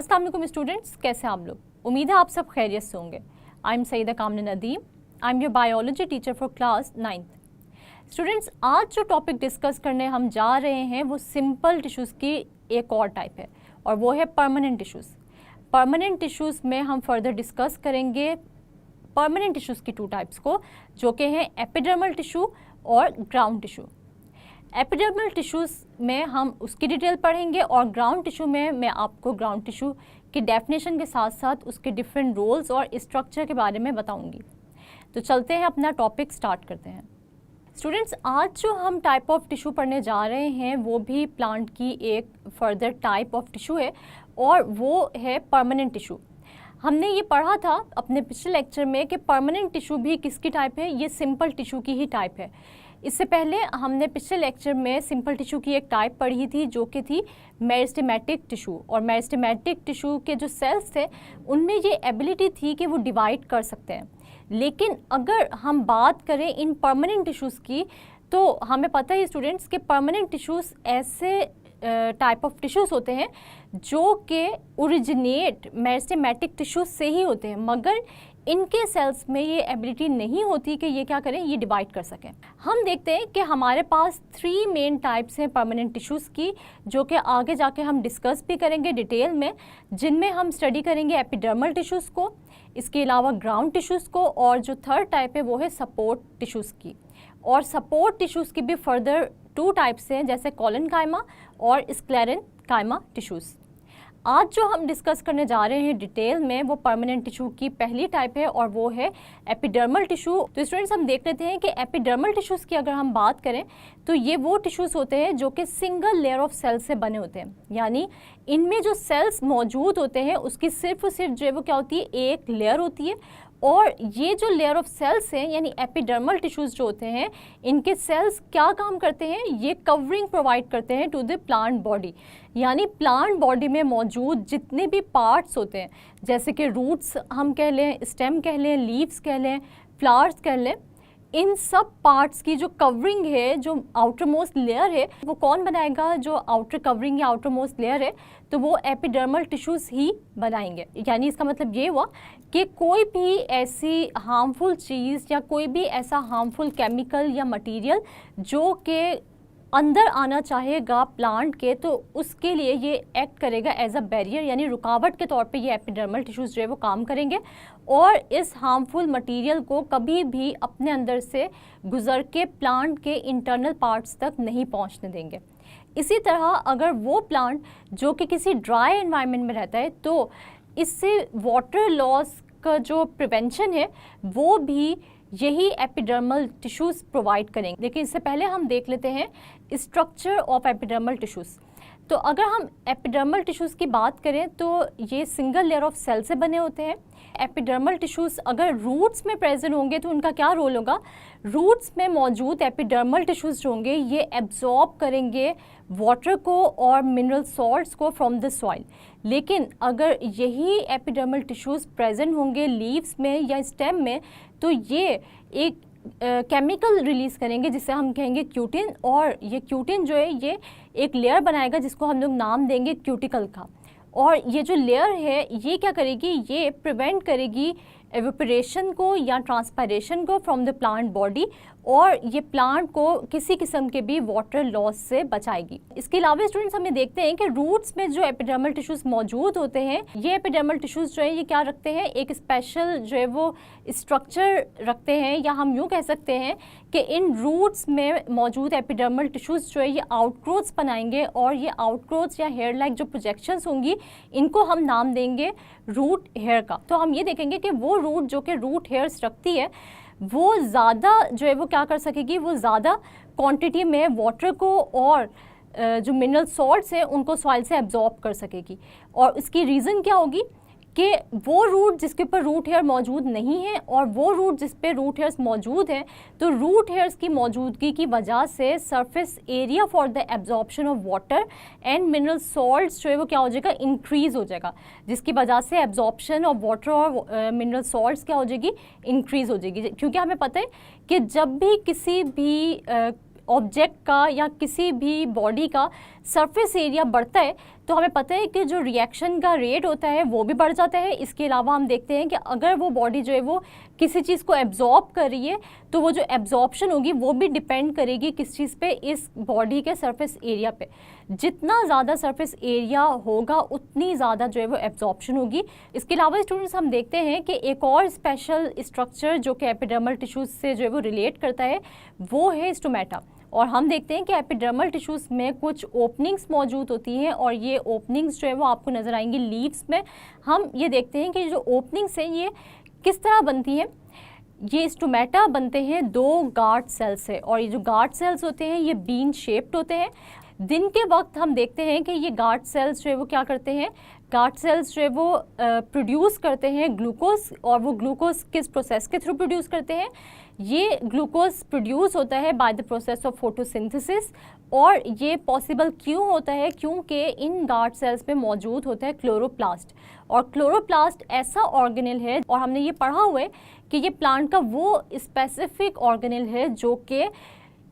अस्सलाम वालेकुम स्टूडेंट्स, कैसे हैं आप लोग? उम्मीद है आप सब खैरियत से होंगे। आई एम सईदा कामना Nadeem, I am your biology teacher for class 9th। Students, आज जो टॉपिक डिस्कस करने हम जा रहे हैं वो सिंपल टिश्यूज़ की एक और टाइप है और वो है परमानेंट टिश्यूज़। परमानेंट टिश्यूज़ में हम फर्दर डिस्कस करेंगे परमानेंट टिश्यूज़ की टू टाइप्स को, जो कि हैं एपिडर्मल टिश्यू और ग्राउंड टिश्यू। एपिडर्मल टिश्यूज़ में हम उसकी डिटेल पढ़ेंगे और ग्राउंड टिश्यू में मैं आपको ग्राउंड टिश्यू की डेफिनेशन के साथ साथ उसके डिफरेंट रोल्स और स्ट्रक्चर के बारे में बताऊंगी। तो चलते हैं, अपना टॉपिक स्टार्ट करते हैं। स्टूडेंट्स, आज जो हम टाइप ऑफ टिश्यू पढ़ने जा रहे हैं वो भी प्लांट की एक फर्दर टाइप ऑफ टिश्यू है और वो है परमानेंट टिश्यू। हमने ये पढ़ा था अपने पिछले लेक्चर में कि परमानेंट टिश्यू भी किसकी टाइप है, ये सिंपल टिश्यू की ही टाइप है। इससे पहले हमने पिछले लेक्चर में सिंपल टिश्यू की एक टाइप पढ़ी थी जो कि थी मेरिस्टेमेटिक टिश्यू, और मेरिस्टेमेटिक टिश्यू के जो सेल्स थे उनमें ये एबिलिटी थी कि वो डिवाइड कर सकते हैं। लेकिन अगर हम बात करें इन परमानेंट टिश्यूज़ की तो हमें पता है स्टूडेंट्स कि परमानेंट टिश्यूज़ ऐसे टाइप ऑफ टिश्यूज़ होते हैं जो कि ओरिजिनेट मेरिस्टेमेटिक टिश्यूज़ से ही होते हैं, मगर इनके सेल्स में ये एबिलिटी नहीं होती कि ये क्या करें, ये डिवाइड कर सकें। हम देखते हैं कि हमारे पास 3 मेन टाइप्स हैं परमानेंट टिश्यूज़ की, जो कि आगे जाके हम डिस्कस भी करेंगे डिटेल में, जिनमें हम स्टडी करेंगे एपिडर्मल टिश्यूज़ को, इसके अलावा ग्राउंड टिश्यूज़ को, और जो थर्ड टाइप है वो है सपोर्ट टिश्यूज़ की। और सपोर्ट टिश्यूज़ की भी फर्दर 2 टाइप्स हैं, जैसे कॉलेनकाइमा और स्क्लेरेनकाइमा टिश्यूज़। आज जो हम डिस्कस करने जा रहे हैं डिटेल में वो परमानेंट टिश्यू की पहली टाइप है और वो है एपिडर्मल टिश्यू। तो स्टूडेंट्स, हम देख लेते हैं कि एपिडर्मल टिश्यूज़ की अगर हम बात करें तो ये वो टिश्यूज़ होते हैं जो कि सिंगल लेयर ऑफ सेल्स से बने होते हैं, यानी इनमें जो सेल्स मौजूद होते हैं उसकी सिर्फ जो है वो क्या होती है, एक लेयर होती है। और ये जो लेयर ऑफ सेल्स हैं यानी एपिडर्मल टिश्यूज़ जो होते हैं, इनके सेल्स क्या काम करते हैं, ये कवरिंग प्रोवाइड करते हैं टू द प्लांट बॉडी। यानी प्लांट बॉडी में मौजूद जितने भी पार्ट्स होते हैं, जैसे कि रूट्स हम कह लें, स्टेम कह लें, लीव्स कह लें, फ्लावर्स कह लें, इन सब पार्ट्स की जो कवरिंग है, जो आउटर मोस्ट लेयर है, वो कौन बनाएगा? जो आउटर कवरिंग या आउटर मोस्ट लेयर है तो वो एपिडर्मल टिश्यूज़ ही बनाएंगे। यानी इसका मतलब ये हुआ कि कोई भी ऐसी हार्मफुल चीज़ या कोई भी ऐसा हार्मफुल केमिकल या मटेरियल जो कि अंदर आना चाहेगा प्लांट के, तो उसके लिए ये एक्ट करेगा एज अ बैरियर, यानी रुकावट के तौर पे ये एपिडर्मल टिश्यूज़ जो है वो काम करेंगे और इस हार्मफुल मटेरियल को कभी भी अपने अंदर से गुजर के प्लांट के इंटरनल पार्ट्स तक नहीं पहुंचने देंगे। इसी तरह अगर वो प्लांट जो कि किसी ड्राई एनवायरनमेंट में रहता है तो इससे वाटर लॉस का जो प्रिवेंशन है वो भी यही एपिडर्मल टिश्यूज़ प्रोवाइड करेंगे। लेकिन इससे पहले हम देख लेते हैं स्ट्रक्चर ऑफ एपिडर्मल टिश्यूज़। तो अगर हम एपिडर्मल टिश्यूज़ की बात करें तो ये सिंगल लेयर ऑफ सेल से बने होते हैं। एपिडर्मल टिश्यूज़ अगर रूट्स में प्रेजेंट होंगे तो उनका क्या रोल होगा? रूट्स में मौजूद एपिडर्मल टिश्यूज़ जो होंगे ये एब्जॉर्ब करेंगे वाटर को और मिनरल सॉल्ट्स को फ्रॉम द सॉइल। लेकिन अगर यही एपिडर्मल टिश्यूज़ प्रेजेंट होंगे लीव्स में या स्टेम में तो ये एक केमिकल रिलीज़ करेंगे जिसे हम कहेंगे क्यूटिन, और ये क्यूटिन जो है ये एक लेयर बनाएगा जिसको हम लोग नाम देंगे क्यूटिकल का। और ये जो लेयर है ये क्या करेगी, ये प्रिवेंट करेगी एवेपोरेशन को या ट्रांसपायरेशन को फ्रॉम द प्लांट बॉडी, और ये प्लांट को किसी किस्म के भी वाटर लॉस से बचाएगी। इसके अलावा स्टूडेंट्स, हमें देखते हैं कि रूट्स में जो एपिडर्मल टिश्यूज़ मौजूद होते हैं, ये एपिडर्मल टिश्यूज़ जो है ये क्या रखते हैं, एक स्पेशल जो है वो स्ट्रक्चर रखते हैं, या हम यूँ कह सकते हैं कि इन रूट्स में मौजूद एपिडर्मल टिश्यूज़ जो है ये आउटग्रोथ्स बनाएंगे, और ये आउटग्रोथ्स या हेयर लाइक जो प्रोजेक्शंस होंगी इनको हम नाम देंगे रूट हेयर का। तो हम ये देखेंगे कि वो रूट जो कि रूट हेयर्स रखती है वो ज़्यादा जो है वो क्या कर सकेगी, वो ज़्यादा क्वांटिटी में वाटर को और जो मिनरल सॉल्ट्स हैं उनको सॉइल से एब्जॉर्ब कर सकेगी। और इसकी रीज़न क्या होगी कि वो रूट जिसके ऊपर रूट हेयर मौजूद नहीं है और वो रूट जिस पे रूट हेयर्स मौजूद हैं, तो रूट हेयर्स की मौजूदगी की वजह से surface area for the absorption of water and mineral salts जो है वो क्या हो जाएगा, इंक्रीज़ हो जाएगा, जिसकी वजह से एब्जॉर्प्शन ऑफ वाटर और मिनरल सॉल्ट्स क्या हो जाएगी, इंक्रीज़ हो जाएगी। क्योंकि हमें पता है कि जब भी किसी भी ऑब्जेक्ट का या किसी भी बॉडी का सरफेस एरिया बढ़ता है तो हमें पता है कि जो रिएक्शन का रेट होता है वो भी बढ़ जाता है। इसके अलावा हम देखते हैं कि अगर वो बॉडी जो है वो किसी चीज़ को एब्जॉर्ब कर रही है तो वो जो एब्जॉर्प्शन होगी वो भी डिपेंड करेगी किस चीज़ पे, इस बॉडी के सरफेस एरिया पे। जितना ज़्यादा सरफेस एरिया होगा उतनी ज़्यादा जो है वो एब्जॉर्प्शन होगी। इसके अलावा स्टूडेंट्स हम देखते हैं कि एक और स्पेशल स्ट्रक्चर जो कि एपिडर्मल टिश्यूज से जो है वो रिलेट करता है वो है स्टोमेटा। और हम देखते हैं कि एपिडर्मल टिश्यूज़ में कुछ ओपनिंग्स मौजूद होती हैं और ये ओपनिंग्स जो है वो आपको नज़र आएंगी लीव्स में। हम ये देखते हैं कि जो ओपनिंग्स हैं ये किस तरह बनती हैं। ये स्टोमेटा बनते हैं 2 गार्ड सेल्स से और ये जो गार्ड सेल्स होते हैं ये बीन शेप्ड होते हैं। दिन के वक्त हम देखते हैं कि ये गार्ड सेल्स जो है वो क्या करते हैं, गार्ड सेल्स जो है वो प्रोड्यूस करते हैं ग्लूकोज। और वो ग्लूकोज किस प्रोसेस के थ्रू प्रोड्यूस करते हैं, ये ग्लूकोज प्रोड्यूस होता है by the process of photosynthesis. और ये पॉसिबल क्यों होता है, क्योंकि इन गार्ड सेल्स में मौजूद होता है क्लोरोप्लास्ट। और क्लोरोप्लास्ट ऐसा ऑर्गेनेल है, और हमने ये पढ़ा हुआ है कि ये प्लांट का वो स्पेसिफिक ऑर्गेनेल है जो कि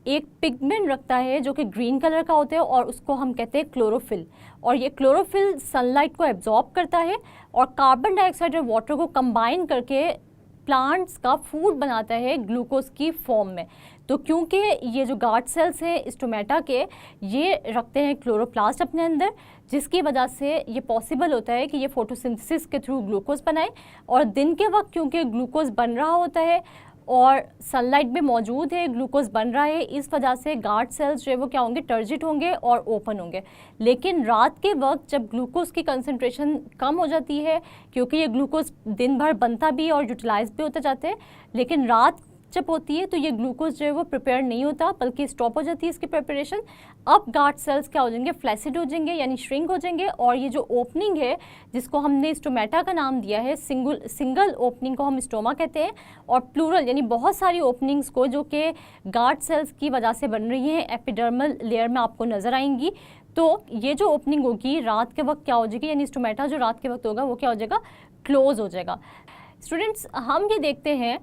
एक पिगमेंट रखता है जो कि ग्रीन कलर का होता है और उसको हम कहते हैं क्लोरोफिल। और ये क्लोरोफिल सनलाइट को एब्जॉर्ब करता है और कार्बन डाइऑक्साइड और वाटर को कंबाइन करके प्लांट्स का फूड बनाता है ग्लूकोज की फॉर्म में। तो क्योंकि ये जो गार्ड सेल्स हैं स्टोमेटा के, ये रखते हैं क्लोरोप्लास्ट अपने अंदर, जिसकी वजह से ये पॉसिबल होता है कि ये फोटोसिंथेसिस के थ्रू ग्लूकोज बनाए। और दिन के वक्त क्योंकि ग्लूकोज बन रहा होता है और सनलाइट भी मौजूद है, ग्लूकोज बन रहा है, इस वजह से गार्ड सेल्स जो है वो क्या होंगे, टर्जिट होंगे और ओपन होंगे। लेकिन रात के वक्त जब ग्लूकोज की कंसंट्रेशन कम हो जाती है, क्योंकि ये ग्लूकोज दिन भर बनता भी और यूटिलाइज भी होता जाता है, लेकिन रात जब होती है तो ये ग्लूकोज जो है वो प्रिपेयर नहीं होता बल्कि स्टॉप हो जाती है इसकी प्रिपरेशन। अब गार्ड सेल्स क्या हो जाएंगे, फ्लैसिड हो जाएंगे यानी श्रिंक हो जाएंगे। और ये जो ओपनिंग है जिसको हमने स्टोमेटा का नाम दिया है, सिंगल ओपनिंग को हम स्टोमा कहते हैं, और प्लूरल यानी बहुत सारी ओपनिंग्स को जो कि गार्ड सेल्स की वजह से बन रही हैं एपिडर्मल लेयर में आपको नज़र आएंगी। तो ये जो ओपनिंग होगी रात के वक्त क्या हो जाएगी, यानी स्टोमेटा जो रात के वक्त होगा वो क्या हो जाएगा, क्लोज हो जाएगा। स्टूडेंट्स हम ये देखते हैं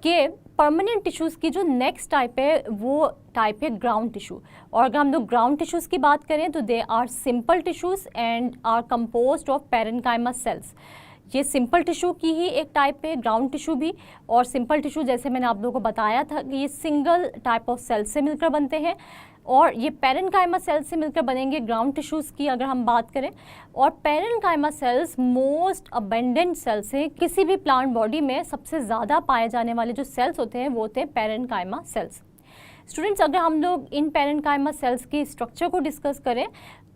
कि परमानेंट टिश्यूज़ की जो नेक्स्ट टाइप है वो टाइप है ग्राउंड टिश्यू। और अगर हम लोग ग्राउंड टिश्यूज़ की बात करें तो they are simple tissues and are composed of parenchyma cells. ये सिंपल टिश्यू की ही एक टाइप है, ग्राउंड टिश्यू भी। और सिंपल टिश्यू जैसे मैंने आप लोगों को बताया था कि ये सिंगल टाइप ऑफ सेल से मिलकर बनते हैं, और ये पैरेन्काइमा सेल्स से मिलकर बनेंगे ग्राउंड टिश्यूज़ की अगर हम बात करें। और parenchyma cells most abundant cells हैं, किसी भी प्लांट बॉडी में सबसे ज़्यादा पाए जाने वाले जो सेल्स होते हैं वो होते हैं पैरेन्काइमा सेल्स। स्टूडेंट्स अगर हम लोग इन पैरेन्काइमा सेल्स की स्ट्रक्चर को डिस्कस करें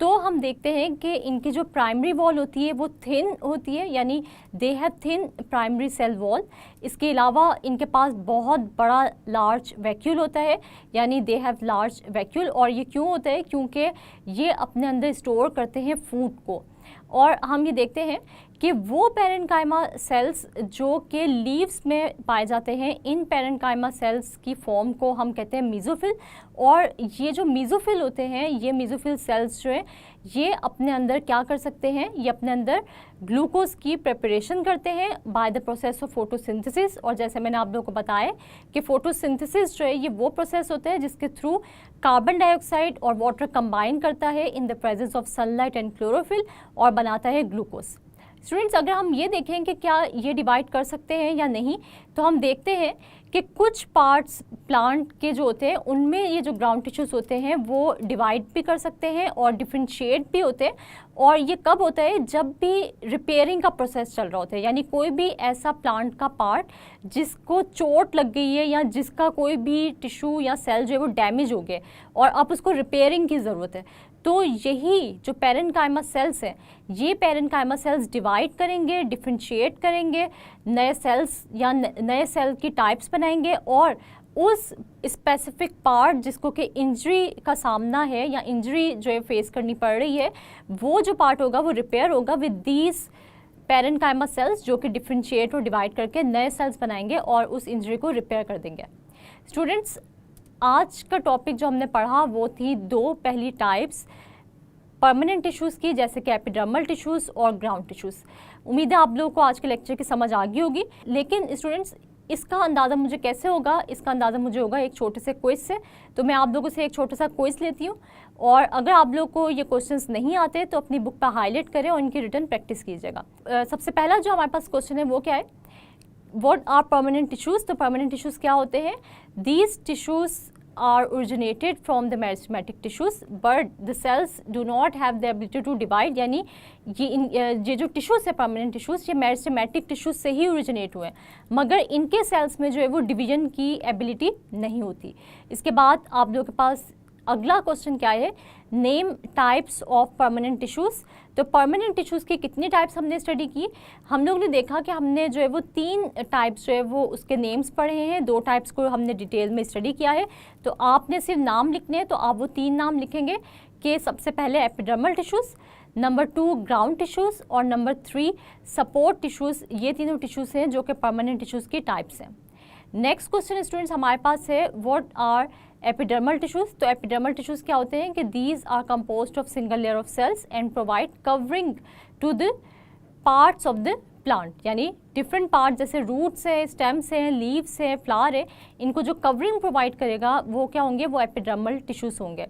तो हम देखते हैं कि इनकी जो प्राइमरी वॉल होती है वो थिन होती है, यानी they have thin primary cell wall. इसके अलावा इनके पास बहुत बड़ा लार्ज वैक्यूल होता है, यानी दे हैव लार्ज वैक्यूल। और ये क्यों होता है, क्योंकि ये अपने अंदर स्टोर करते हैं फूड को। और हम ये देखते हैं कि वो पैरेन्काइमा सेल्स जो कि लीव्स में पाए जाते हैं, इन पैरेन्काइमा सेल्स की फॉर्म को हम कहते हैं मीज़ोफिल। और ये जो मीज़ोफिल होते हैं, ये मीज़ोफिल सेल्स जो है ये अपने अंदर क्या कर सकते हैं, ये अपने अंदर ग्लूकोज की प्रिपरेशन करते हैं by the process of photosynthesis. और जैसे मैंने आप लोगों को बताया कि फोटोसिंथेसिस जो है ये वो प्रोसेस होता है जिसके थ्रू कार्बन डाइऑक्साइड और वाटर कंबाइन करता है in the presence of sunlight and chlorophyll और बनाता है ग्लूकोज। स्टूडेंट्स अगर हम ये देखें कि क्या ये डिवाइड कर सकते हैं या नहीं, तो हम देखते हैं कि कुछ पार्ट्स प्लांट के जो होते हैं उनमें ये जो ग्राउंड टिश्यूज़ होते हैं वो डिवाइड भी कर सकते हैं और डिफरेंशिएट भी होते हैं। और ये कब होता है, जब भी रिपेयरिंग का प्रोसेस चल रहा होता है, यानी कोई भी ऐसा प्लांट का पार्ट जिसको चोट लग गई है या जिसका कोई भी टिश्यू या सेल जो है वो डैमेज हो गए और अब उसको रिपेयरिंग की ज़रूरत है, तो यही जो पैरेन्काइमा सेल्स हैं ये पैरेन्काइमा सेल्स डिवाइड करेंगे, डिफरेंशिएट करेंगे, नए सेल्स या नए सेल की टाइप्स बनाएंगे और उस स्पेसिफिक पार्ट जिसको कि इंजरी का सामना है या इंजरी जो है फेस करनी पड़ रही है, वो जो पार्ट होगा वो रिपेयर होगा विद दीज पैरेन्काइमा सेल्स जो कि डिफरेंशिएट और डिवाइड करके नए सेल्स बनाएंगे और उस इंजरी को रिपेयर कर देंगे। स्टूडेंट्स आज का टॉपिक जो हमने पढ़ा वो थी 2 पहली टाइप्स परमानेंट टिश्यूज़ की, जैसे कि एपिडर्मल टिश्यूज़ और ग्राउंड टिश्यूज़। उम्मीद है आप लोगों को आज के लेक्चर की समझ आ गई होगी। लेकिन स्टूडेंट्स इसका अंदाज़ा मुझे कैसे होगा? इसका अंदाज़ा मुझे होगा एक छोटे से क्विज से। तो मैं आप लोगों से एक छोटा सा क्विज लेती हूँ, और अगर आप लोग को ये क्वेश्चंस नहीं आते तो अपनी बुक पर हाईलाइट करें और इनकी रिटर्न प्रैक्टिस कीजिएगा। सबसे पहला जो हमारे पास क्वेश्चन है वो क्या है? What are permanent tissues? तो परमानेंट टिश्यूज़ क्या होते हैं? These tissues are originated from the meristematic tissues but the cells do not have the ability to divide, यानी ये जो टिश्यूज़ है परमानेंट टिश्यूज़, ये मेरिस्टेमेटिक टिश्यूज़ से ही ओरिजिनेट हुए हैं, मगर इनके सेल्स में जो है वो डिवीजन की एबिलिटी नहीं होती। इसके बाद आप लोगों के पास अगला क्वेश्चन क्या है? Name types of permanent tissues. तो परमानेंट टिश्यूज़ की कितनी टाइप्स हमने स्टडी की? हम लोग ने देखा कि हमने जो है वो 3 टाइप्स जो है वो उसके नेम्स पढ़े हैं, 2 टाइप्स को हमने डिटेल में स्टडी किया है। तो आपने सिर्फ नाम लिखने हैं, तो आप वो 3 नाम लिखेंगे कि सबसे पहले epidermal tissues, number 2 ground tissues और नंबर 3 सपोर्ट टिश्यूज़। ये तीनों टिश्यूज़ हैं जो कि परमानेंट टिश्यूज़ की टाइप्स हैं। नेक्स्ट क्वेश्चन स्टूडेंट्स हमारे पास है, व्हाट आर एपिडर्मल टिश्यूज़। तो एपिडर्मल टिश्यूज़ क्या होते हैं कि these are composed of single layer of cells and provide covering to the parts of the plant, यानी डिफरेंट पार्ट जैसे रूट्स है, स्टेम्स हैं, लीव्स है, फ्लावर है, इनको जो कवरिंग प्रोवाइड करेगा वो क्या होंगे? वो एपिडर्मल टिश्यूज़ होंगे।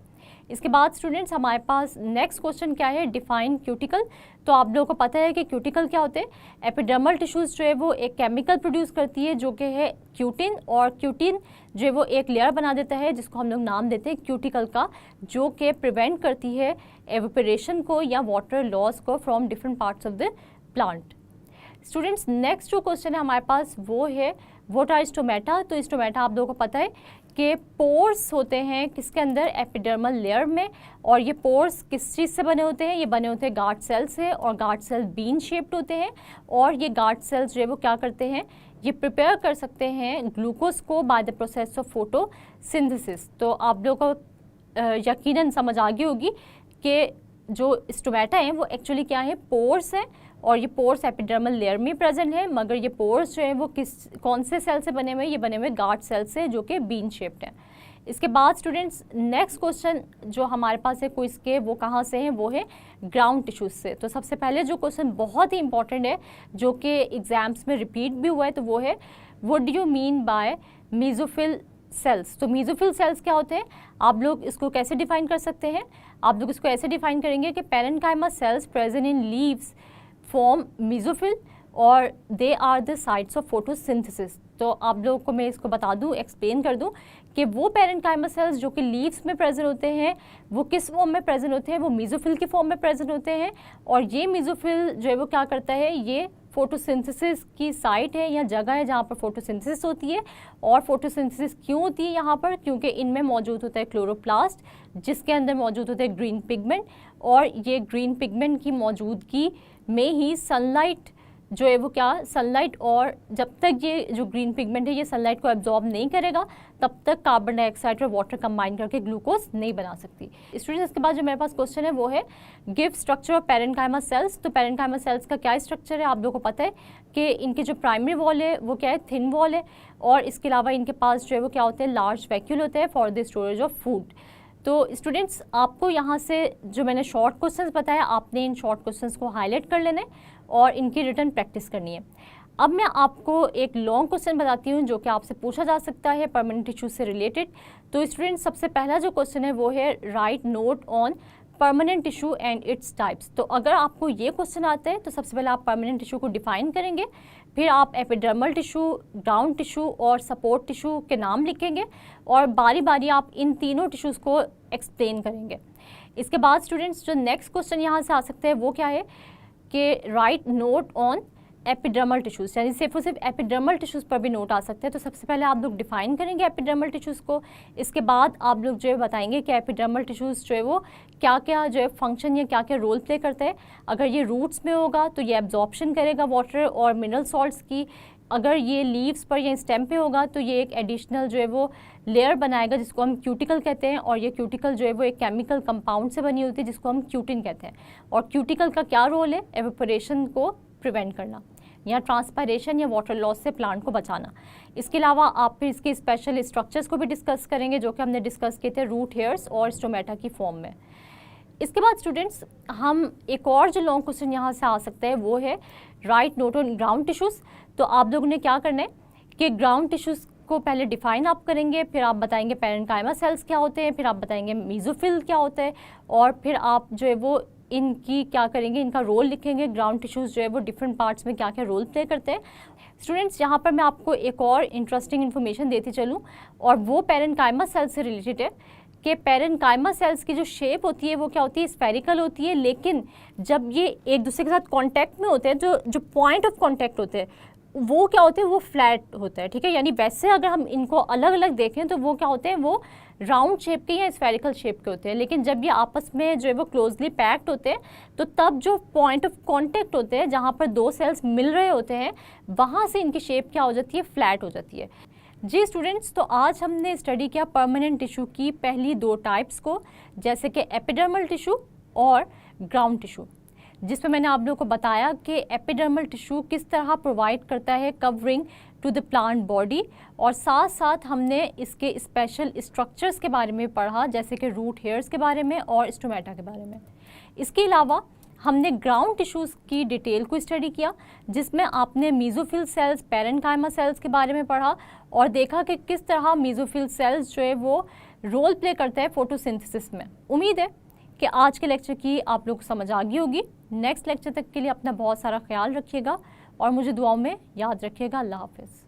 इसके बाद स्टूडेंट्स हमारे पास नेक्स्ट क्वेश्चन क्या है? Define cuticle. तो आप लोगों को पता है कि क्यूटिकल क्या होते हैं? एपिडर्मल टिश्यूज़ जो है वो एक केमिकल प्रोड्यूस करती है जो कि है क्यूटिन, और क्यूटिन जो है वो एक लेयर बना देता है जिसको हम लोग नाम देते हैं क्यूटिकल का, जो कि प्रिवेंट करती है एवेपोरेशन को या वाटर लॉस को from different parts of the plant. Students next जो क्वेश्चन है हमारे पास वो है, व्हाट आर स्टोमेटा। तो स्टोमेटा आप लोगों को पता है कि पोर्स होते हैं किसके अंदर? एपिडर्मल लेयर में। और ये पोर्स किस चीज़ से बने होते हैं? ये बने होते हैं गार्ड सेल से, और गार्ड सेल बीन शेप्ड होते हैं, और ये गार्ड सेल्स जो है वो क्या करते हैं? ये प्रिपेयर कर सकते हैं ग्लूकोज को by the process of photosynthesis. तो आप लोगों को यकीनन समझ आ गई होगी कि जो स्टोमेटा हैं वो एक्चुअली क्या है? पोर्स हैं, और ये पोर्स एपिडर्मल लेयर में प्रेजेंट है, मगर ये पोर्स जो है वो कौन से सेल से बने हुए हैं? ये बने हुए गार्ड सेल से जो कि बीन शेप्ड हैं। इसके बाद स्टूडेंट्स नेक्स्ट क्वेश्चन जो हमारे पास है क्विज के, वो कहाँ से हैं? वो है ग्राउंड टिश्यूज से। तो सबसे पहले जो क्वेश्चन बहुत ही इंपॉर्टेंट है जो कि एग्जाम्स में रिपीट भी हुआ है, तो वो है, what do you mean by mesophyll cells. तो मेसोफिल सेल्स क्या होते हैं? आप लोग इसको कैसे डिफाइन कर सकते हैं? आप लोग इसको ऐसे डिफाइन करेंगे कि parenchyma cells present in leaves form mesophyll और they are the sites of photosynthesis. तो आप लोगों को मैं इसको बता दूं, एक्सप्लेन कर दूं कि वो पेरेन्काइमा सेल्स जो कि लीव्स में प्रेजेंट होते हैं वो किस फॉर्म में प्रेजेंट होते हैं? वो मेसोफिल के फॉर्म में प्रेजेंट होते हैं। और ये मेसोफिल जो है वो क्या करता है? ये फोटोसिंथेसिस की साइट है या जगह है जहाँ पर फोटोसिंथेसिस होती है। और फोटोसिंथेसिस क्यों होती है यहाँ पर? क्योंकि इनमें मौजूद होता है क्लोरोप्लास्ट, जिसके अंदर मौजूद होता है ग्रीन पिगमेंट, और ये ग्रीन पिगमेंट की मौजूदगी में ही सनलाइट जो है वो क्या? सनलाइट, और जब तक ये जो ग्रीन पिगमेंट है ये सनलाइट को एब्जॉर्ब नहीं करेगा तब तक कार्बन डाइऑक्साइड और वाटर कंबाइन करके ग्लूकोज नहीं बना सकती। स्टूडेंट्स इसके बाद जो मेरे पास क्वेश्चन है वो है, give structure of parenchyma cells. तो पेरेन्काइमा सेल्स का क्या स्ट्रक्चर है? आप लोगों को पता है कि इनके जो प्राइमरी वॉल है वो क्या है? थिन वॉल है, और इसके अलावा इनके पास जो है वो क्या होते हैं? लार्ज वैक्यूल होते हैं for the storage of food. तो स्टूडेंट्स आपको यहाँ से जो मैंने शॉर्ट क्वेश्चंस बताया, आपने इन शॉर्ट क्वेश्चंस को हाईलाइट कर लेना है और इनकी रिटर्न प्रैक्टिस करनी है। अब मैं आपको एक लॉन्ग क्वेश्चन बताती हूँ जो कि आपसे पूछा जा सकता है परमानेंट टिश्यू से रिलेटेड। तो स्टूडेंट्स सबसे पहला जो क्वेश्चन है वो है, right note on permanent tissue and its types. तो अगर आपको ये क्वेश्चन आता है तो सबसे पहले आप परमानेंट टिश्यू को डिफाइन करेंगे, फिर आप एपिडर्मल टिश्यू, ग्राउंड टिश्यू और सपोर्ट टिश्यू के नाम लिखेंगे, और बारी बारी आप इन तीनों टिश्यूज़ को एक्सप्लेन करेंगे। इसके बाद स्टूडेंट्स जो नेक्स्ट क्वेश्चन यहाँ से आ सकते हैं वो क्या है कि right note on epidermal tissues, यानी सिर्फ और सिर्फ एपिडर्मल टिश्यूज़ पर भी नोट आ सकते हैं। तो सबसे पहले आप लोग डिफाइन करेंगे एपिडर्मल टिश्यूज़ को। इसके बाद आप लोग जो है बताएंगे कि एपिडर्मल टिश्यूज़ जो है वो क्या क्या जो है फंक्शन या क्या क्या रोल प्ले करते हैं। अगर ये रूट्स में होगा तो ये एब्जॉर्प्शन करेगा वाटर और मिनरल सॉल्ट्स की। अगर ये लीव्स पर या स्टेम पे होगा तो ये एक एडिशनल जो है वो लेयर बनाएगा जिसको हम क्यूटिकल कहते हैं, और ये क्यूटिकल जो है वो एक केमिकल कंपाउंड से बनी होती है जिसको हम क्यूटिन कहते हैं। और क्यूटिकल का क्या रोल है? एवेपोरेशन को प्रिवेंट करना या ट्रांसपायरेशन या वाटर लॉस से प्लांट को बचाना। इसके अलावा आप फिर इसके स्पेशल स्ट्रक्चर्स को भी डिस्कस करेंगे जो कि हमने डिस्कस किए थे रूट हेयर्स और स्टोमेटा की फॉर्म में। इसके बाद स्टूडेंट्स हम एक और जो लॉन्ग क्वेश्चन यहाँ से आ सकता है वो है, right note on ground tissues. तो आप लोगों ने क्या करना है कि ग्राउंड टिश्यूज़ को पहले डिफाइन आप करेंगे, फिर आप बताएंगे पेरेन्काइमा सेल्स क्या होते हैं, फिर आप बताएंगे मेसोफिल क्या होता है, और फिर आप जो है वो इनकी क्या करेंगे, इनका रोल लिखेंगे, ग्राउंड टिश्यूज़ जो है वो डिफरेंट पार्ट्स में क्या क्या रोल प्ले करते हैं। स्टूडेंट्स, यहाँ पर मैं आपको एक और इंटरेस्टिंग इन्फॉर्मेशन देती चलूँ, और वो पेरेन्काइमा सेल्स से रिलेटेड है कि पेरेन्काइमा सेल्स की जो शेप होती है वो क्या होती है, स्फेरिकल होती है, लेकिन जब ये एक दूसरे के साथ कांटेक्ट में होते हैं, जो पॉइंट ऑफ कांटेक्ट होते हैं वो क्या होते हैं, वो फ्लैट होता है, ठीक है। यानी वैसे अगर हम इनको अलग अलग देखें तो वो क्या होते हैं, वो राउंड शेप के या स्फेरिकल शेप के होते हैं, लेकिन जब ये आपस में जो है वो क्लोजली पैक्ड होते हैं तो तब जो पॉइंट ऑफ कांटेक्ट होते हैं, जहाँ पर दो सेल्स मिल रहे होते हैं, वहाँ से इनकी शेप क्या हो जाती है, फ्लैट हो जाती है। जी स्टूडेंट्स, तो आज हमने स्टडी किया परमानेंट टिश्यू की पहली दो टाइप्स को, जैसे कि एपिडर्मल टिश्यू और ग्राउंड टिश्यू, जिसमें मैंने आप लोगों को बताया कि एपिडर्मल टिश्यू किस तरह प्रोवाइड करता है covering to the plant body, और साथ साथ हमने इसके स्पेशल स्ट्रक्चर्स के बारे में पढ़ा, जैसे कि रूट हेयर्स के बारे में और स्टोमेटा के बारे में। इसके अलावा हमने ग्राउंड टिश्यूज़ की डिटेल को स्टडी किया, जिसमें आपने मेसोफिल सेल्स, पेरेन्काइमा सेल्स के बारे में पढ़ा और देखा कि किस तरह मेसोफिल सेल्स जो है वो रोल प्ले करते हैं फोटोसिंथेसिस में। उम्मीद है कि आज के लेक्चर की आप लोग को समझ आ गई होगी। नेक्स्ट लेक्चर तक के लिए अपना बहुत सारा ख्याल रखिएगा और मुझे दुआओं में याद रखिएगा। अल्लाह हाफिज़।